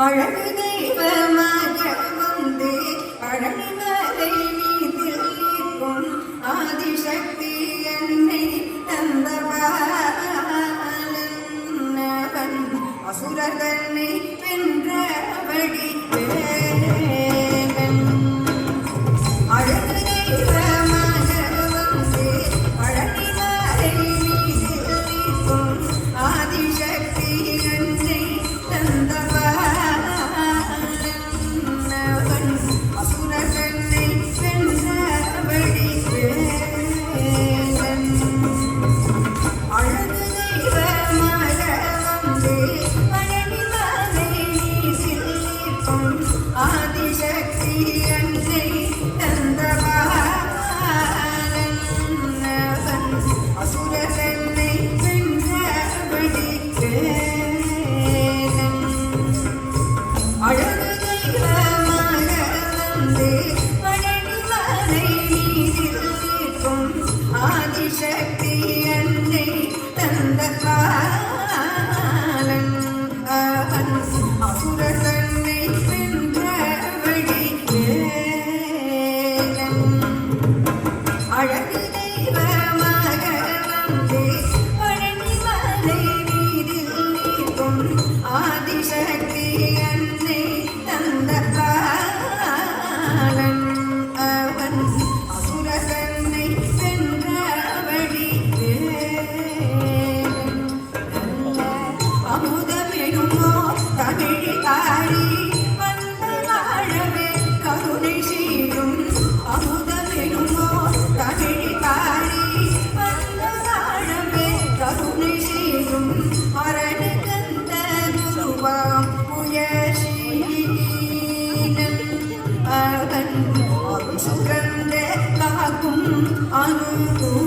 அழகு தெய்வமாக வந்து பழனிமலை மீதில் நிற்கும் ஆதிசக்தி என்னை தந்தவன் அசுரனை வென்றபடி வேகன் அழகு தெய்வமாக வந்து பழனிமலை மீதில் நிற்கும் ஆதிசக்தி என்னை தந்தவன் அசுரனை வென்றபடி வேகன் அழகு தெய்வமாக வந்து பழனிமலை மீதில் நிற்கும் ஆதிசக்தி என்னை தந்தவன் அசுரனை வென்றபடி வேகன் அழகு தெய்வமாக வந்து பழனிமலை மீதில் நிற்கும் ஆதிசக்தி என்னை தந்தவன் அசுரனை வென்றபடி வேகன் அழகு தெய்வமாக வந்து பழனிமலை மீதில் நிற்கும் ஆதிசக்தி என்னை தந்தவன் அசுரனை வென்றபடி வேகன் அமுதமெனுமோ தமிழிகாரி வந்த வாழவே கருணை செய்யும் அமுதமெனுமோ தமிழிகாரி வந்த வாழவே கருணை செய்யும் அரணுகந்த குருவாம் உயர்சீனன் அவன் அருள் சுரந்த காக்கும்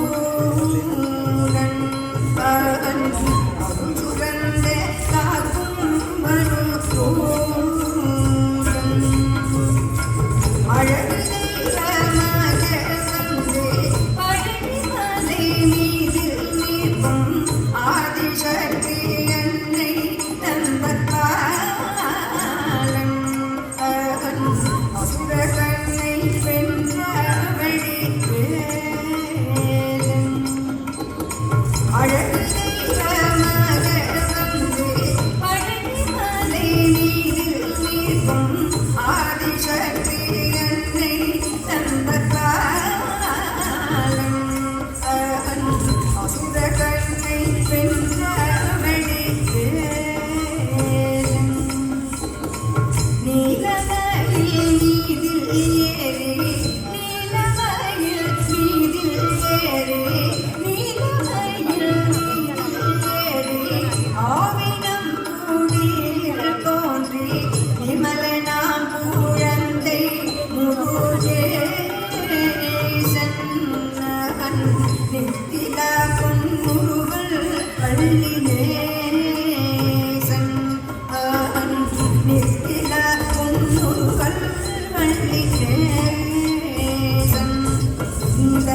அனுகூலன் அவன் அருள் சுரந்த காக்கும் அனுகூலன் அழகு தெய்வமாக வந்து பழனிமலை மீதில் நிற்கும் ஆதிசக்தி என்னை தந்தவன் அசுரனை வென்றபடி வேகன் அழகு தெய்வமாக வந்து பழனிமலை மீதில் நிற்கும் ஆதிசக்தி என்னை தந்தவன் அசுரனை வென்றபடி வேகன் நீலமயில் மீதில் ஏறி நீலமயில் மீதில் ஏறி நீலமயில் மீதில் ஏறி ஆவினம் கூடியில் தோன்றி விமலனாம் குழந்தை முருகேசன் நித்தில பொன்முருகல் பள்ளி நேசன் நித்தில பொன்முருகல் பள்ளி நேசன் இந்த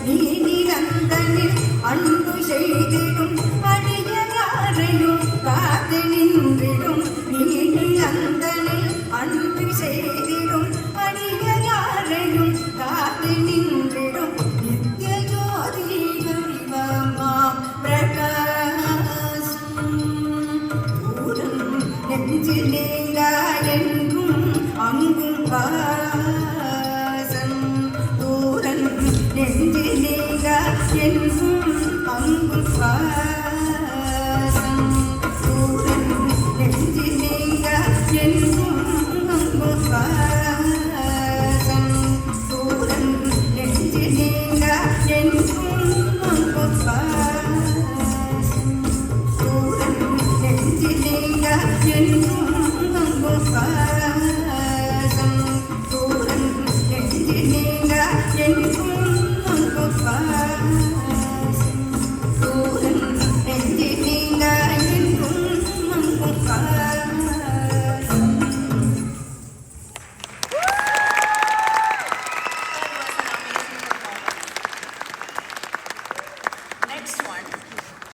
நீதிரந்தனில் அன்பு செய்திடும் அடியாரையும் காத்து நின்றிடும் நீதிரந்தனில் அன்பு செய்திடும் அடியாரையும் காத்து நின்றிடும் நித்திய ஜோதி கரிவமாம் பிரகாசம் தூரம் நெஞ்சில் நீங்க என்றும் அங்கும் வாசம் தூரம் நெஞ்சில் நீங்க என்றும் அங்கும் வாசம் தூரம் நெஞ்சில் நீங்க என்றும் அங்கும் வாசம் தூரம் நெஞ்சில் நீங்க என்றும் அங்கும் வாசம் தூரம் நெஞ்சில் நீங்க என்றும்